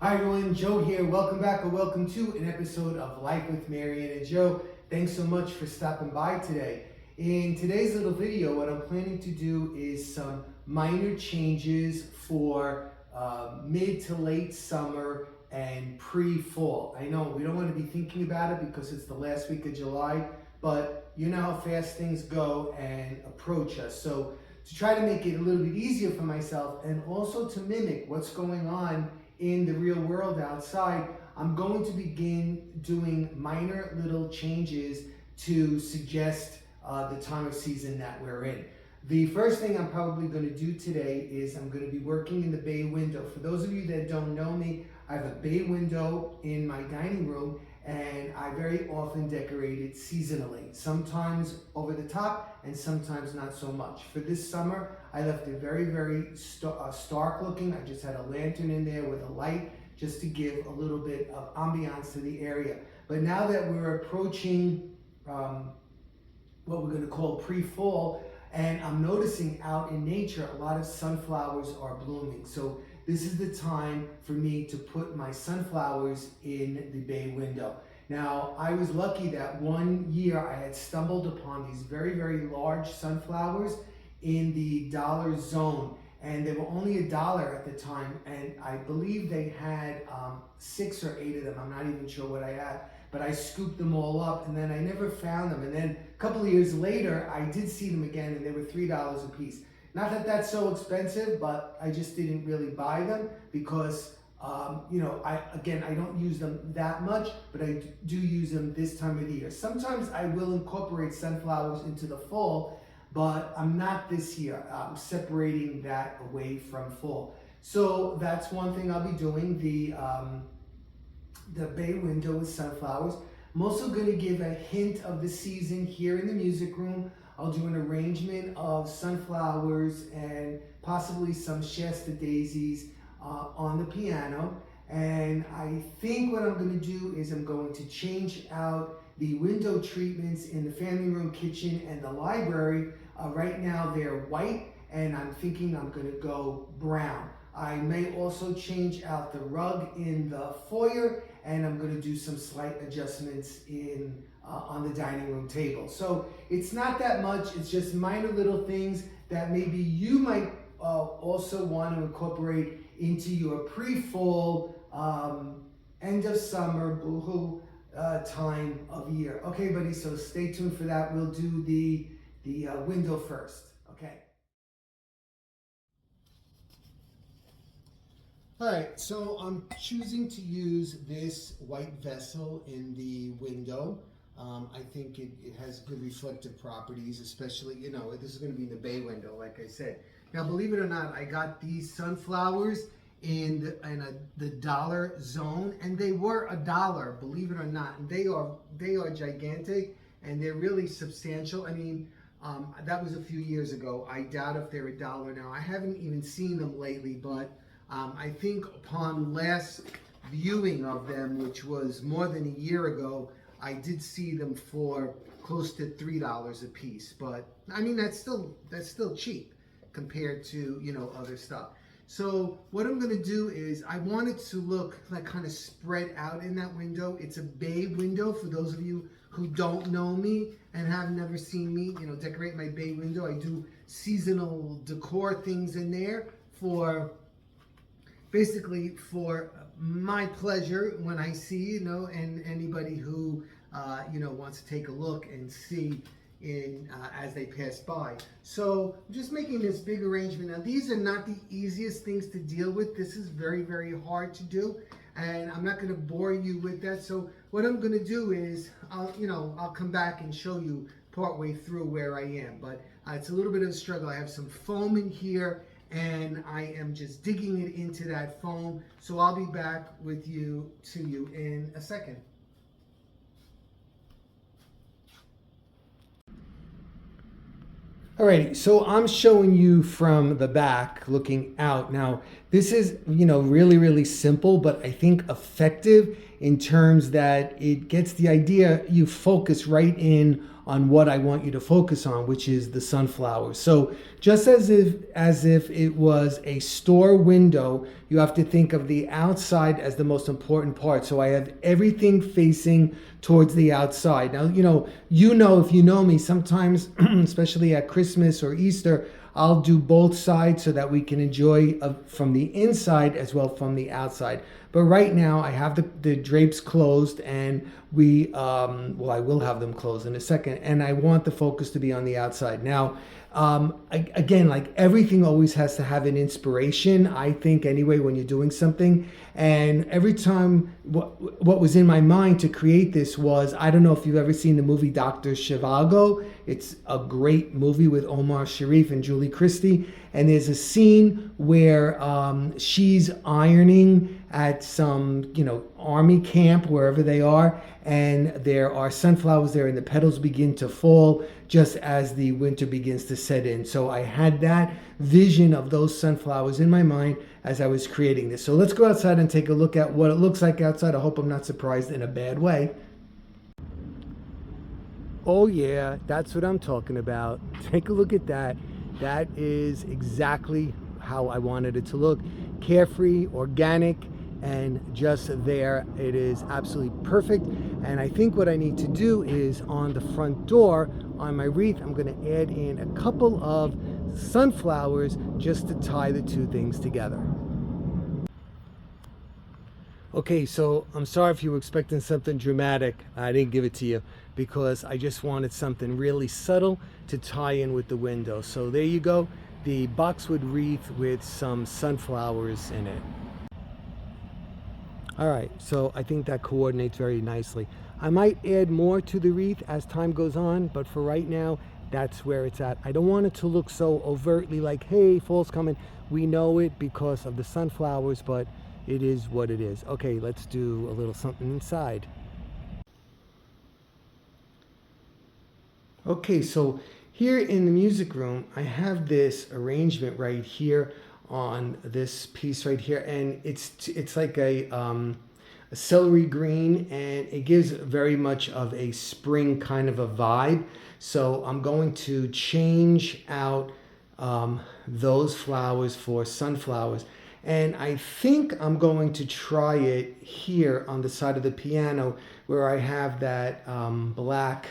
Hi everyone, Joe here. Welcome back or welcome to an episode of Life with MaryAnn and Joe. Thanks so much for stopping by today. In today's little video, what I'm planning to do is some minor changes for mid to late summer and pre-fall. I know we don't want to be thinking about it because it's the last week of July, but you know how fast things go and approach us. So to try to make it a little bit easier for myself and also to mimic what's going on in the real world outside, I'm going to begin doing minor little changes to suggest the time of season that we're in. The first thing I'm probably going to do today is I'm going to be working in the bay window. For those of you that don't know me, I have a bay window in my dining room and I very often decorate it seasonally, sometimes over the top and sometimes not so much. For this summer, I left it very stark looking. I just had a lantern in there with a light just to give a little bit of ambiance to the area. But now that we're approaching what we're going to call pre-fall, and I'm noticing out in nature a lot of sunflowers are blooming. So this is the time for me to put my sunflowers in the bay window. Now, I was lucky that one year I had stumbled upon these very large sunflowers in the dollar zone, and they were only $1 at the time, and I believe they had 6 or 8 of them. I'm not even sure what I had, but I scooped them all up and then I never found them. And then a couple of years later, I did see them again and they were $3 a piece. Not that that's so expensive, but I just didn't really buy them because, I don't use them that much, but I do use them this time of the year. Sometimes I will incorporate sunflowers into the fall, but I'm not this year. I'm separating that away from fall. So that's one thing I'll be doing, the bay window with sunflowers. I'm also going to give a hint of the season here in the music room. I'll do an arrangement of sunflowers and possibly some Shasta daisies on the piano. And I think what I'm going to do is I'm going to change out the window treatments in the family room, kitchen, and the library. Right now they're white, and I'm thinking I'm going to go brown. I may also change out the rug in the foyer, and I'm going to do some slight adjustments in on the dining room table. So it's not that much, it's just minor little things that maybe you might also want to incorporate into your pre-fall, end of summer, boohoo time of year. Okay, buddy, so stay tuned for that. We'll do the window first, okay? All right, so I'm choosing to use this white vessel in the window. I think it has good reflective properties, especially, this is going to be in the bay window, like I said. Now, believe it or not, I got these sunflowers in the dollar zone, and they were $1, believe it or not. And they are gigantic, and they're really substantial. I mean, that was a few years ago. I doubt if they're $1 now. I haven't even seen them lately, but I think upon last viewing of them, which was more than a year ago, I did see them for close to $3 a piece. But I mean, that's still cheap compared to other stuff. So what I'm going to do is I want it to look like kind of spread out in that window. It's a bay window for those of you who don't know me and have never seen me, decorate my bay window. I do seasonal decor things in there basically for my pleasure when I see, and anybody who, wants to take a look and see as they pass by. So I'm just making this big arrangement. Now, these are not the easiest things to deal with. This is very hard to do, and I'm not going to bore you with that. So what I'm going to do is, I'll come back and show you partway through where I am. But it's a little bit of a struggle. I have some foam in here, and I am just digging it into that foam. So I'll be back with you in a second. Alrighty, so I'm showing you from the back looking out. Now, this is, really simple, but I think effective in terms that it gets the idea. You focus right in on what I want you to focus on, which is the sunflowers. So just as if it was a store window, you have to think of the outside as the most important part. So I have everything facing towards the outside. Now, if you know me, sometimes, especially at Christmas or Easter, I'll do both sides so that we can enjoy from the inside as well from the outside. But right now I have the drapes closed, and I will have them closed in a second, and I want the focus to be on the outside. Now, again, like everything always has to have an inspiration, I think, anyway, when you're doing something. And every time, what was in my mind to create this was, I don't know if you've ever seen the movie Dr. Zhivago. It's a great movie with Omar Sharif and Julie Christie. And there's a scene where she's ironing at some, army camp, wherever they are, and there are sunflowers there, and the petals begin to fall just as the winter begins to set in. So I had that vision of those sunflowers in my mind as I was creating this. So let's go outside and take a look at what it looks like outside. I hope I'm not surprised in a bad way. Oh yeah, that's what I'm talking about. Take a look at that. That is exactly how I wanted it to look. Carefree, organic, and just there. It is absolutely perfect. And I think what I need to do is on the front door, on my wreath, I'm going to add in a couple of sunflowers just to tie the two things together. Okay, so I'm sorry if you were expecting something dramatic. I didn't give it to you because I just wanted something really subtle to tie in with the window. So there you go, the boxwood wreath with some sunflowers in it. All right, so I think that coordinates very nicely. I might add more to the wreath as time goes on, but for right now, that's where it's at. I don't want it to look so overtly like, hey, fall's coming. We know it because of the sunflowers, but it is what it is. Okay, let's do a little something inside. Okay, so here in the music room, I have this arrangement right here on this piece right here, and it's like a celery green, and it gives very much of a spring kind of a vibe. So I'm going to change out those flowers for sunflowers. And I think I'm going to try it here on the side of the piano where I have that black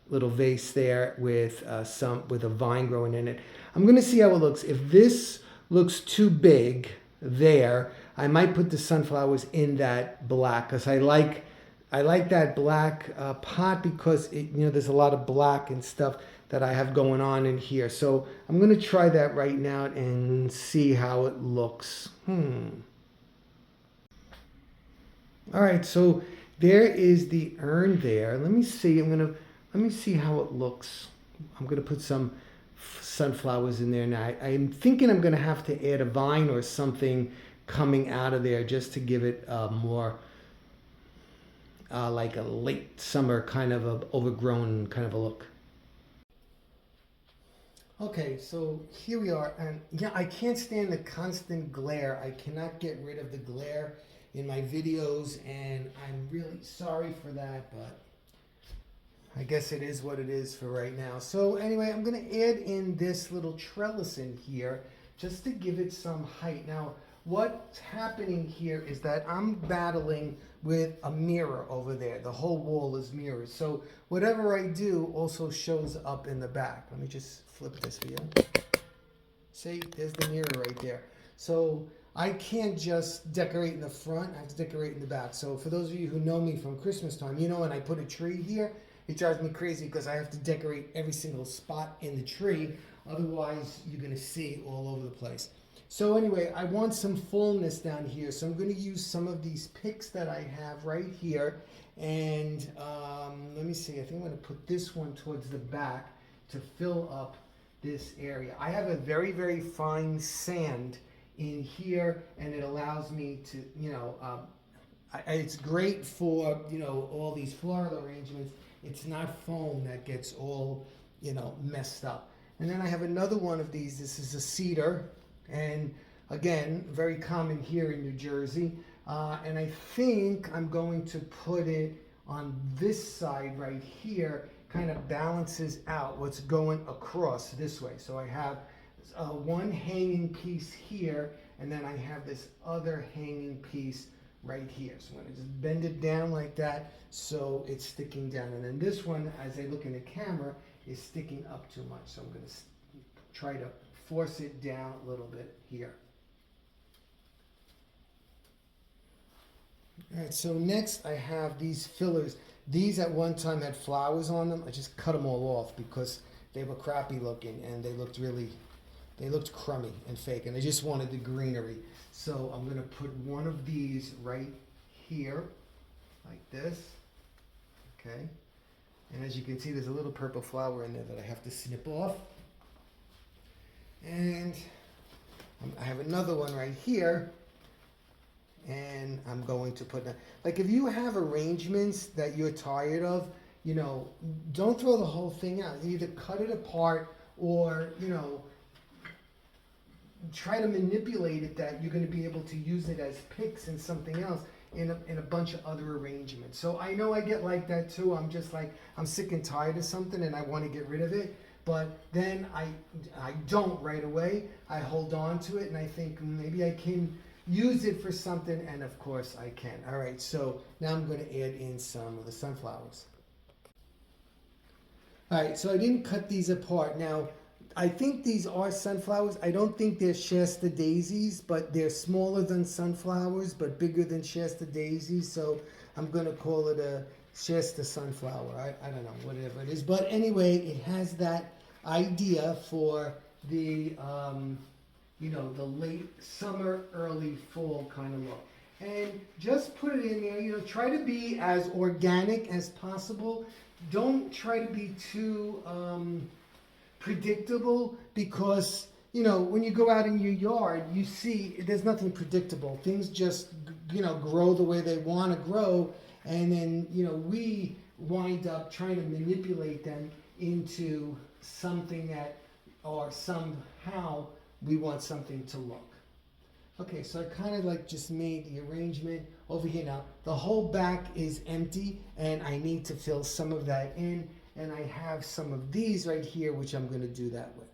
little vase there with a vine growing in it. I'm going to see how it looks. If this looks too big there, I might put the sunflowers in that black, because I like that black pot, because there's a lot of black and stuff that I have going on in here. So I'm going to try that right now and see how it looks. All right, so there is the urn there. Let me see. Let me see how it looks. I'm going to put some sunflowers in there now. I'm thinking I'm going to have to add a vine or something coming out of there just to give it more like a late summer kind of a overgrown kind of a look. Okay, so here we are, and yeah, I can't stand the constant glare. I cannot get rid of the glare in my videos, and I'm really sorry for that, but I guess it is what it is for right now. So anyway, I'm going to add in this little trellis in here just to give it some height. Now, what's happening here is that I'm battling with a mirror over there. The whole wall is mirrors. So whatever I do also shows up in the back. Let me just flip this for you. See, there's the mirror right there. So I can't just decorate in the front. I have to decorate in the back. So for those of you who know me from Christmas time, when I put a tree here, it drives me crazy because I have to decorate every single spot in the tree. Otherwise, you're going to see all over the place. So anyway, I want some fullness down here. So I'm going to use some of these picks that I have right here. And let me see. I think I'm going to put this one towards the back to fill up this area. I have a very, very fine sand in here, and it allows me to, it's great for, all these floral arrangements. It's not foam that gets all, messed up. And then I have another one of these. This is a cedar, and again, very common here in New Jersey. And I think I'm going to put it on this side right here kind of balances out what's going across this way. So I have one hanging piece here, and then I have this other hanging piece right here. So I'm going to just bend it down like that so it's sticking down. And then this one, as I look in the camera, is sticking up too much. So I'm going to try to force it down a little bit here. All right, so next I have these fillers. These at one time had flowers on them. I just cut them all off because they were crappy looking and they looked crummy and fake, and I just wanted the greenery. So I'm going to put one of these right here, like this, okay? And as you can see, there's a little purple flower in there that I have to snip off. And I have another one right here, and I'm going to put that. Like, if you have arrangements that you're tired of, you know, don't throw the whole thing out. Either cut it apart or, you know, try to manipulate it that you're going to be able to use it as picks and something else in a bunch of other arrangements. So I know I get like that too. I'm just like, I'm sick and tired of something and I want to get rid of it. But then I don't right away. I hold on to it and I think maybe I can use it for something, and of course I can. All right, so now I'm going to add in some of the sunflowers. All right, so I didn't cut these apart. Now, I think these are sunflowers. I don't think they're Shasta daisies, but they're smaller than sunflowers, but bigger than Shasta daisies. So I'm going to call it a Shasta sunflower. I don't know, whatever it is. But anyway, it has that idea for the, you know, the late summer, early fall kind of look. And just put it in there, you know, try to be as organic as possible. Don't try to be too predictable, because, you know, when you go out in your yard, you see there's nothing predictable. Things just, you know, grow the way they want to grow, and then, you know, we wind up trying to manipulate them into something that, or somehow we want something to look. Okay, so I kind of like just made the arrangement over here. Now the whole back is empty and I need to fill some of that in, and I have some of these right here which I'm going to do that with.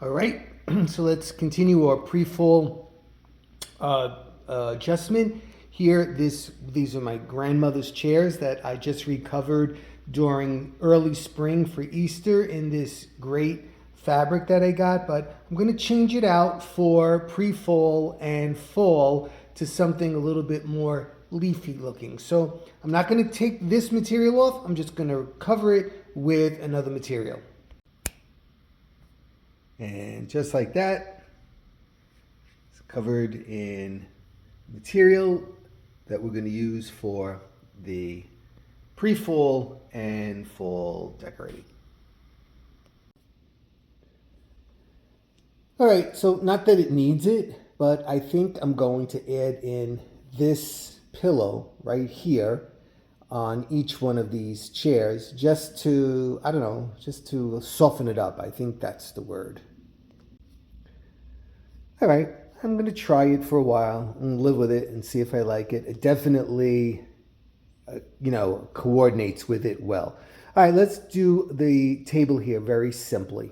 All right, so let's continue our pre-fall adjustment. Here, these are my grandmother's chairs that I just recovered during early spring for Easter in this great fabric that I got, but I'm going to change it out for pre-fall and fall to something a little bit more leafy looking. So I'm not going to take this material off, I'm just going to cover it with another material. And just like that, it's covered in material that we're going to use for the pre-fall and fall decorating. All right, so not that it needs it, but I think I'm going to add in this pillow right here on each one of these chairs, just to, I don't know, just to soften it up. I think that's the word. All right, I'm going to try it for a while and live with it and see if I like it. It definitely, you know, coordinates with it well. All right, let's do the table here very simply.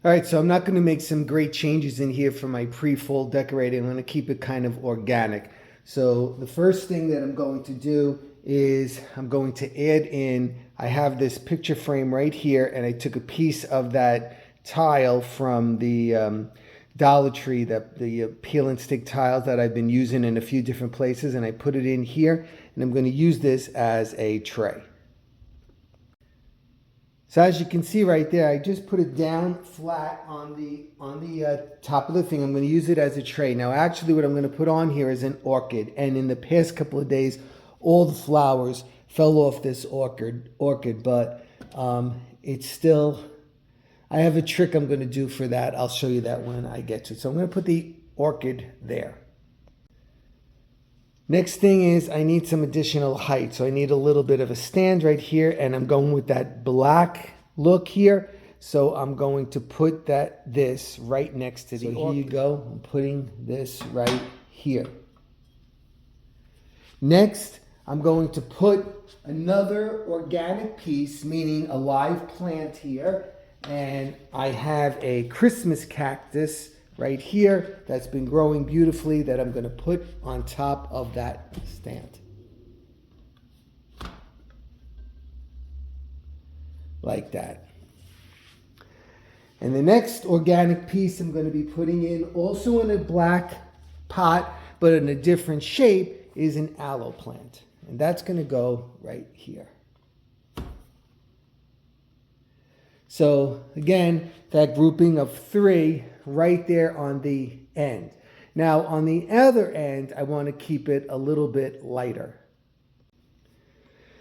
All right, so I'm not going to make some great changes in here for my pre-fall decorating. I'm going to keep it kind of organic. So the first thing that I'm going to do is I'm going to add in, I have this picture frame right here, and I took a piece of that tile from the Dollar Tree, the peel and stick tiles that I've been using in a few different places, and I put it in here, and I'm going to use this as a tray. So as you can see right there, I just put it down flat on the top of the thing. I'm going to use it as a tray. Now actually what I'm going to put on here is an orchid, and in the past couple of days all the flowers fell off this orchid, but it's still, I have a trick I'm going to do for that. I'll show you that when I get to it. So I'm going to put the orchid there. Next thing is I need some additional height. So I need a little bit of a stand right here, and I'm going with that black look here. So I'm going to put this right next to the orchid. Here you go. I'm putting this right here. Next, I'm going to put another organic piece, meaning a live plant here. And I have a Christmas cactus right here that's been growing beautifully that I'm going to put on top of that stand. Like that. And the next organic piece I'm going to be putting in, also in a black pot, but in a different shape, is an aloe plant. And that's going to go right here. So again, that grouping of 3 right there on the end. Now on the other end, I want to keep it a little bit lighter.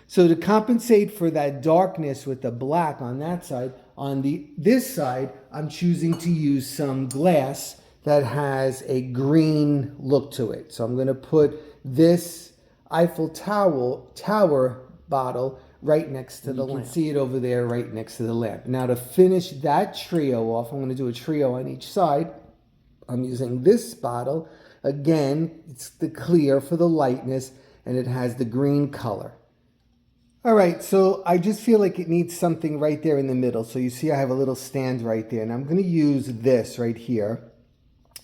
So to compensate for that darkness with the black on that side, on this side, I'm choosing to use some glass that has a green look to it. So I'm going to put this Eiffel Tower bottle right next to the lamp. You can see it over there right next to the lamp. Now to finish that trio off, I'm going to do a trio on each side. I'm using this bottle. Again, it's the clear for the lightness, and it has the green color. All right, so I just feel like it needs something right there in the middle. So you see I have a little stand right there, and I'm going to use this right here.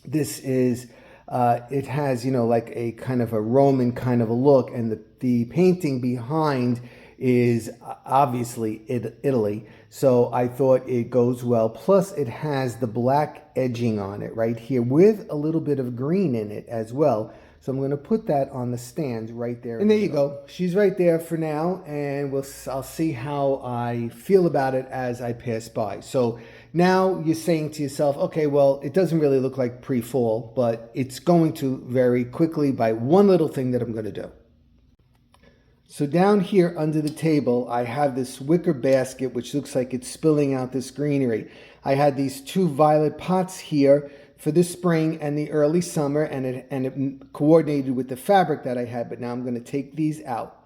This is, it has, you know, like a kind of a Roman kind of a look, and the painting behind is obviously Italy. So I thought it goes well. Plus it has the black edging on it right here with a little bit of green in it as well. So I'm going to put that on the stand right there. And there you go. She's right there for now, and I'll see how I feel about it as I pass by. So now you're saying to yourself, okay, well, it doesn't really look like pre-fall, but it's going to very quickly by one little thing that I'm going to do. So down here under the table, I have this wicker basket, which looks like it's spilling out this greenery. I had these 2 violet pots here for the spring and the early summer, and it coordinated with the fabric that I had, but now I'm going to take these out.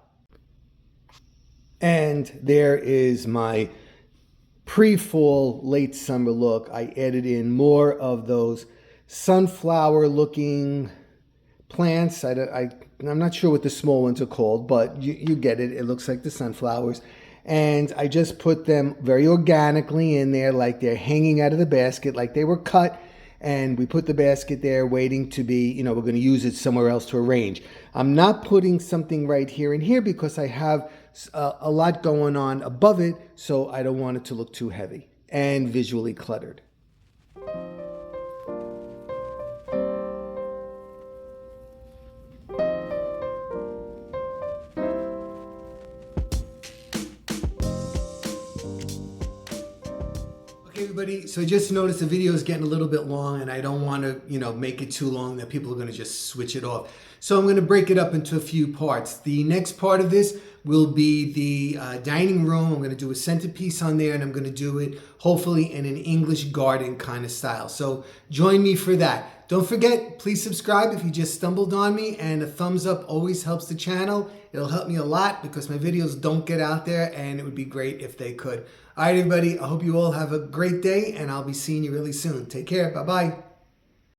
And there is my pre-fall, late summer look. I added in more of those sunflower looking plants. I'm not sure what the small ones are called, but you get it. It looks like the sunflowers. And I just put them very organically in there, like they're hanging out of the basket, like they were cut. And we put the basket there waiting to be, you know, we're going to use it somewhere else to arrange. I'm not putting something right here and here because I have a lot going on above it, so I don't want it to look too heavy and visually cluttered. Everybody, so I just noticed the video is getting a little bit long, and I don't want to, you know, make it too long that people are going to just switch it off. So I'm going to break it up into a few parts. The next part of this will be the dining room. I'm going to do a centerpiece on there, and I'm going to do it hopefully in an English garden kind of style. So join me for that. Don't forget, please subscribe if you just stumbled on me, and a thumbs up always helps the channel. It'll help me a lot because my videos don't get out there, and it would be great if they could. All right, everybody, I hope you all have a great day, and I'll be seeing you really soon. Take care. Bye-bye.